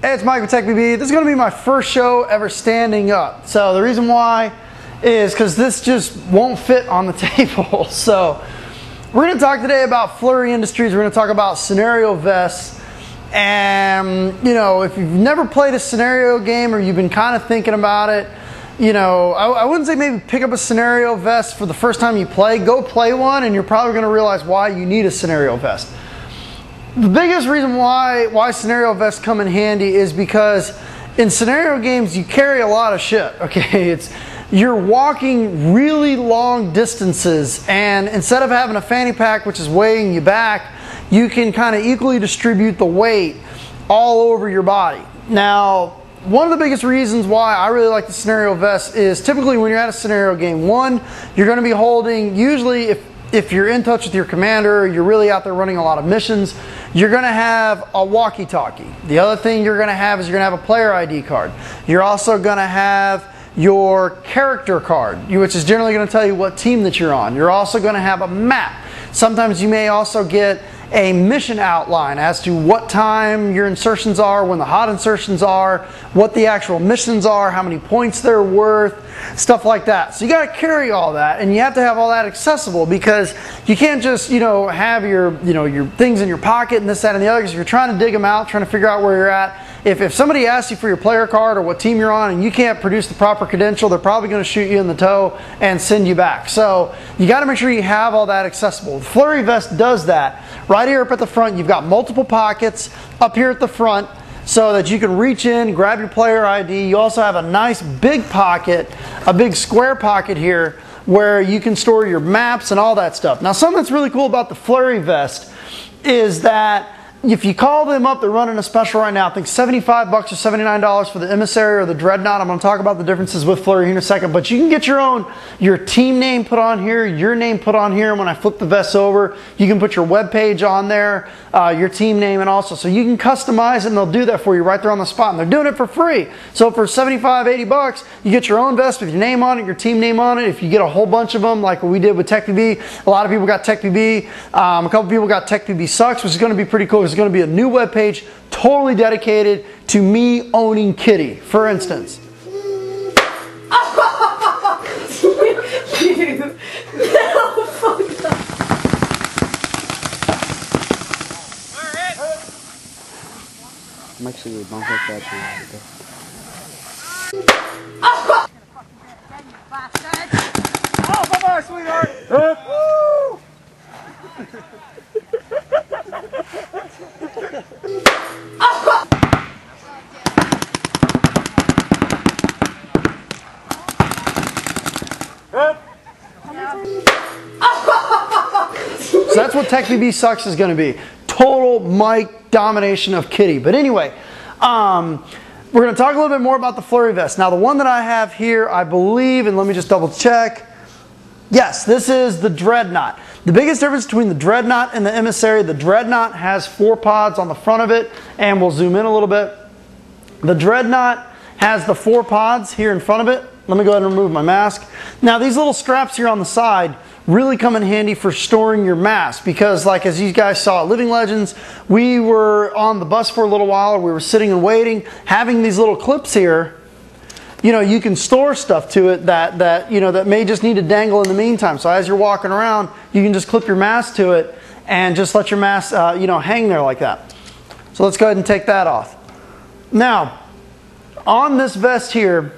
Hey, it's Mike with TechBB. This is going to be my first show ever standing up. So the reason why is because this just won't fit on the table. So we're going to talk today about Flurry Industries. We're going to talk about scenario vests. And, you know, if you've never played a scenario game or you've been kind of thinking about it, you know, I wouldn't say maybe pick up a scenario vest for the first time you play. Go play one and you're probably going to realize why you need a scenario vest. The biggest reason why scenario vests come in handy is because in scenario games you carry a lot of shit, okay? You're walking really long distances, and instead of having a fanny pack which is weighing you back, you can kind of equally distribute the weight all over your body. Now, one of the biggest reasons why I really like the scenario vest is typically when you're at a scenario game, one, you're going to be holding, usually if you're in touch with your commander, you're really out there running a lot of missions, you're going to have a walkie-talkie. The other thing you're going to have is you're going to have a player ID card. You're also going to have your character card, which is generally going to tell you what team that you're on. You're also going to have a map. Sometimes you may also get a mission outline as to what time your insertions are, when the hot insertions are, what the actual missions are, how many points they're worth, stuff like that. So you got to carry all that, and you have to have all that accessible, because you can't just, you know, have your things in your pocket and this, that, and the other, because if you're trying to dig them out, trying to figure out where you're at, if somebody asks you for your player card or what team you're on and you can't produce the proper credential, they're probably going to shoot you in the toe and send you back. So you got to make sure you have all that accessible. The Flurry vest does that. Right here up at the front, you've got multiple pockets up here at the front so that you can reach in, grab your player ID. You also have a nice big pocket, a big square pocket here where you can store your maps and all that stuff. Now, something that's really cool about the Flurry vest is that if you call them up, they're running a special right now. I think $75 or $79 for the Emissary or the Dreadnot. I'm going to talk about the differences with Flurry here in a second. But you can get your team name put on here, your name put on here. And when I flip the vest over, you can put your web page on there, your team name, and also. So you can customize it, and they'll do that for you right there on the spot. And they're doing it for free. So for $75, $80, you get your own vest with your name on it, your team name on it. If you get a whole bunch of them, like what we did with TechBB, a lot of people got TechBB. A couple people got TechBB Sucks, which is going to be pretty cool. It's going to be a new web page totally dedicated to me owning Kitty, for instance. I'm actually bump like that too. Oh, bye-bye, sweetheart! Woo! So that's what TechBB Sucks is going to be. Total mic domination of Kitty. But anyway, we're going to talk a little bit more about the Flurry vest. Now, the one that I have here, I believe, and let me just double check. Yes, this is the Dreadnot. The biggest difference between the Dreadnot and the Emissary, the Dreadnot has 4 pods on the front of it, and we'll zoom in a little bit. The Dreadnot has the 4 pods here in front of it. Let me go ahead and remove my mask. Now, these little straps here on the side really come in handy for storing your mask, because like as you guys saw at Living Legends, we were on the bus for a little while, or we were sitting and waiting. Having these little clips here, you know, you can store stuff to it that may just need to dangle in the meantime. So as you're walking around, you can just clip your mask to it and just let your mask hang there like that. So let's go ahead and take that off. Now, on this vest here,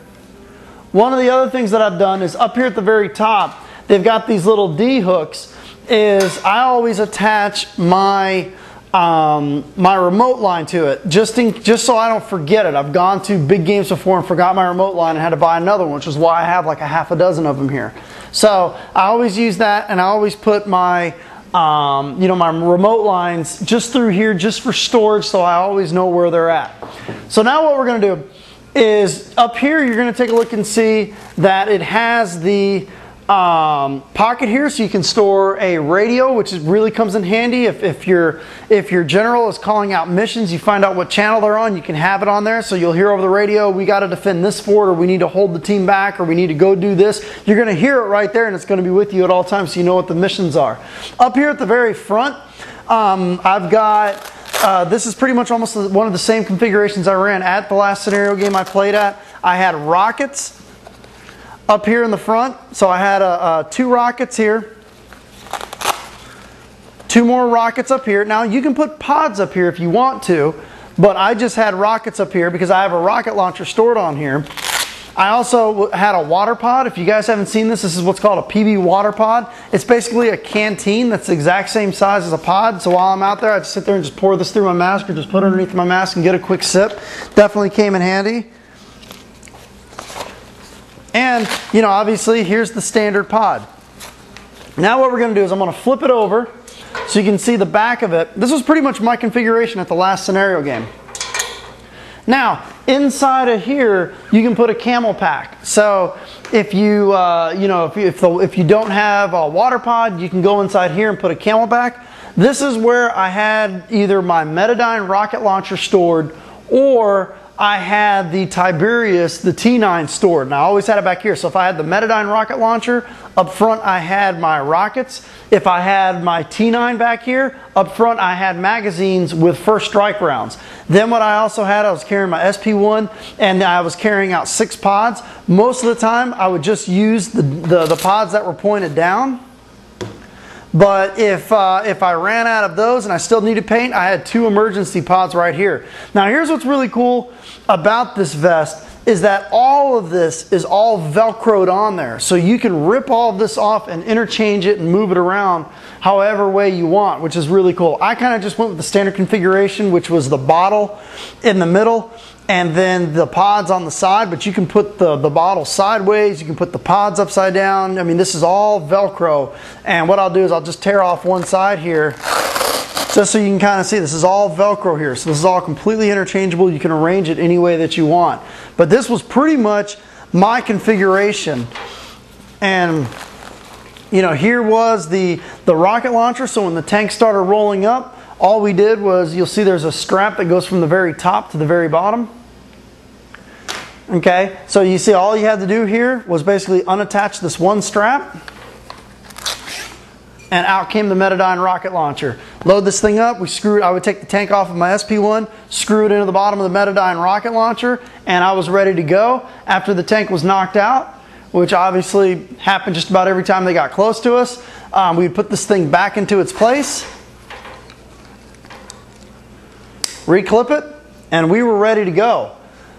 one of the other things that I've done is up here at the very top, they've got these little D hooks. Is I always attach my my remote line to it, just so I don't forget it. I've gone to big games before and forgot my remote line and had to buy another one, which is why I have like a half a dozen of them here. So I always use that, and I always put my my remote lines just through here, just for storage, so I always know where they're at. So now what we're going to do is up here, you're going to take a look and see that it has the pocket here, so you can store a radio, which really comes in handy if your general is calling out missions. You find out what channel they're on, you can have it on there, so you'll hear over the radio, we got to defend this fort, or we need to hold the team back, or we need to go do this. You're going to hear it right there, and it's going to be with you at all times, so you know what the missions are. Up here at the very front, I've got This is pretty much almost one of the same configurations I ran at the last scenario game I played at. I had rockets up here in the front. So I had 2 rockets here. 2 more rockets up here. Now you can put pods up here if you want to, but I just had rockets up here because I have a rocket launcher stored on here. I also had a water pod. If you guys haven't seen this, this is what's called a PB water pod. It's basically a canteen that's the exact same size as a pod. So while I'm out there, I just sit there and just pour this through my mask or just put it underneath my mask and get a quick sip. Definitely came in handy. And, you know, obviously here's the standard pod. Now what we're going to do is I'm going to flip it over so you can see the back of it. This was pretty much my configuration at the last scenario game. Now, inside of here, you can put a camel pack. So if you, if you don't have a water pod, you can go inside here and put a camel pack. This is where I had either my Metadyne rocket launcher stored, or I had the Tiberius, the T9 stored. And I always had it back here. So if I had the Metadyne rocket launcher, up front I had my rockets. If I had my T9 back here, up front I had magazines with first strike rounds. Then what I also had, I was carrying my SP1 and I was carrying out 6 pods. Most of the time I would just use the pods that were pointed down. But if I ran out of those and I still needed paint, I had 2 emergency pods right here. Now here's what's really cool about this vest is that all of this is all Velcroed on there. So you can rip all of this off and interchange it and move it around however way you want, which is really cool. I kind of just went with the standard configuration, which was the bottle in the middle and then the pods on the side, but you can put the bottle sideways, you can put the pods upside down. I mean, this is all Velcro. And what I'll do is I'll just tear off one side here, just so you can kind of see this is all Velcro here. So this is all completely interchangeable. You can arrange it any way that you want. But this was pretty much my configuration. And you know, here was the rocket launcher. So when the tank started rolling up, all we did was, you'll see there's a strap that goes from the very top to the very bottom. Okay, so you see all you had to do here was basically unattach this one strap, and out came the Metadyne rocket launcher. Load this thing up, I would take the tank off of my SP1, screw it into the bottom of the Metadyne rocket launcher, and I was ready to go. After the tank was knocked out, which obviously happened just about every time they got close to us, we'd put this thing back into its place, reclip it, and we were ready to go.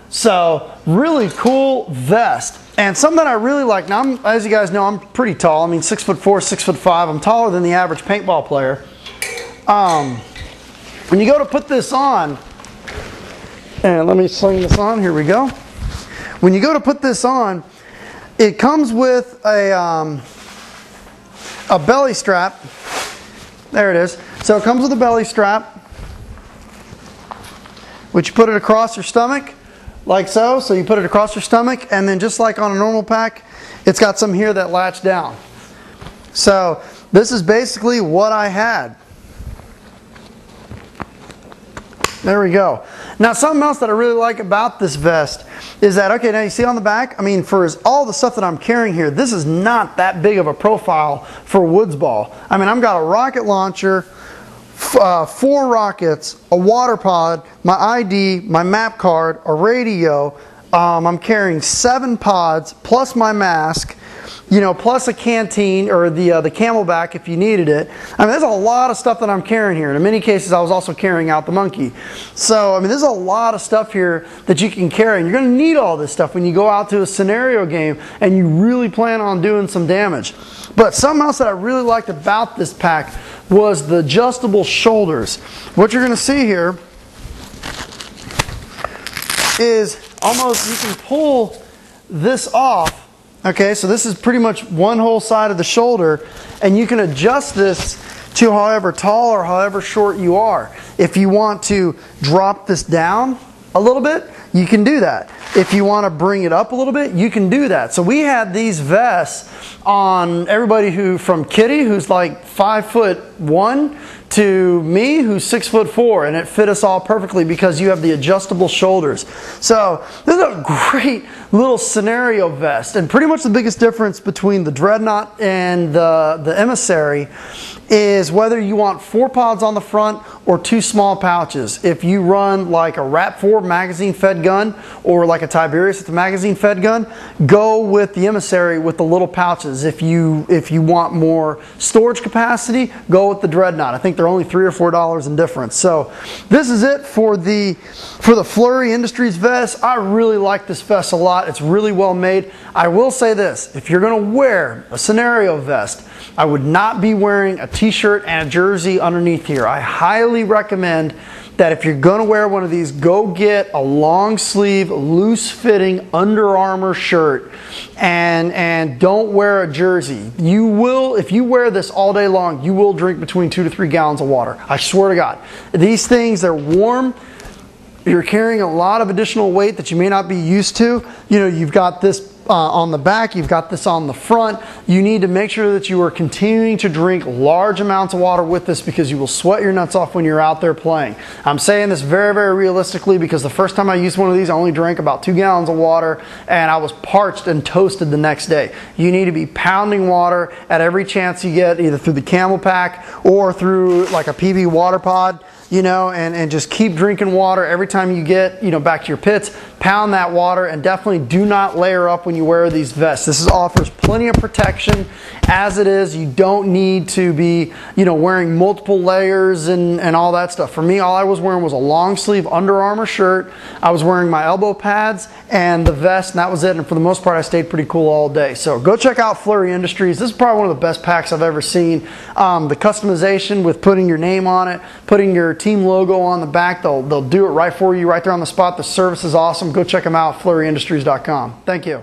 So really cool vest. And something that I really like, now as you guys know, I'm pretty tall. I mean 6'4", 6'5". I'm taller than the average paintball player. When you go to put this on, and let me sling this on, here we go. When you go to put this on, it comes with a belly strap. There it is. So it comes with a belly strap, which you put it across your stomach, like so. So you put it across your stomach, and then just like on a normal pack, it's got some here that latch down. So this is basically what I had. There we go. Now something else that I really like about this vest is that, okay, now you see on the back, I mean, for all the stuff that I'm carrying here, this is not that big of a profile for Woodsball. I mean, I've got a rocket launcher, 4 rockets, a water pod, my ID, my map card, a radio. I'm carrying 7 pods plus my mask, you know, plus a canteen or the camelback if you needed it. I mean, there's a lot of stuff that I'm carrying here. And in many cases, I was also carrying out the monkey. So, I mean, there's a lot of stuff here that you can carry. And you're going to need all this stuff when you go out to a scenario game and you really plan on doing some damage. But something else that I really liked about this pack was the adjustable shoulders. What you're going to see here is almost, you can pull this off. Okay, so this is pretty much one whole side of the shoulder, and you can adjust this to however tall or however short you are. If you want to drop this down a little bit, you can do that. if you want to bring it up a little bit, you can do that. So we had these vests on everybody who, from Kitty, who's like 5'1", to me, who's 6'4", and it fit us all perfectly because you have the adjustable shoulders. So this is a great little scenario vest, and pretty much the biggest difference between the Dreadnot and the Emissary is whether you want 4 pods on the front or 2 small pouches. If you run like a RAP4 magazine fed gun or like a Tiberius with a magazine fed gun, go with the Emissary with the little pouches. If you want more storage capacity, go with the Dreadnot. I think they're only $3 or $4 in difference. So this is it for the Flurry Industries vest. I really like this vest a lot. It's really well made. I will say this, if you're going to wear a scenario vest, I would not be wearing a t-shirt and a jersey underneath here. I highly recommend that if you're going to wear one of these, go get a long sleeve, loose fitting Under Armour shirt and don't wear a jersey. You will, if you wear this all day long, you will drink between 2 to 3 gallons of water. I swear to God. These things, they're warm. You're carrying a lot of additional weight that you may not be used to. You know, you've got this on the back, you've got this on the front. You need to make sure that you are continuing to drink large amounts of water with this because you will sweat your nuts off when you're out there playing. I'm saying this very, very realistically because the first time I used one of these, I only drank about 2 gallons of water and I was parched and toasted the next day. You need to be pounding water at every chance you get, either through the Camel Pack or through like a PB water pod, you know, and just keep drinking water every time you get, you know, back to your pits. Pound that water, and definitely do not layer up when you wear these vests. This offers plenty of protection as it is. You don't need to be, you know, wearing multiple layers and all that stuff. For me, all I was wearing was a long sleeve Under Armour shirt. I was wearing my elbow pads and the vest, and that was it. And for the most part, I stayed pretty cool all day. So go check out Flurry Industries. This is probably one of the best packs I've ever seen. The customization with putting your name on it, putting your team logo on the back, they'll do it right for you right there on the spot. The service is awesome. Go check them out, flurryindustries.com. Thank you.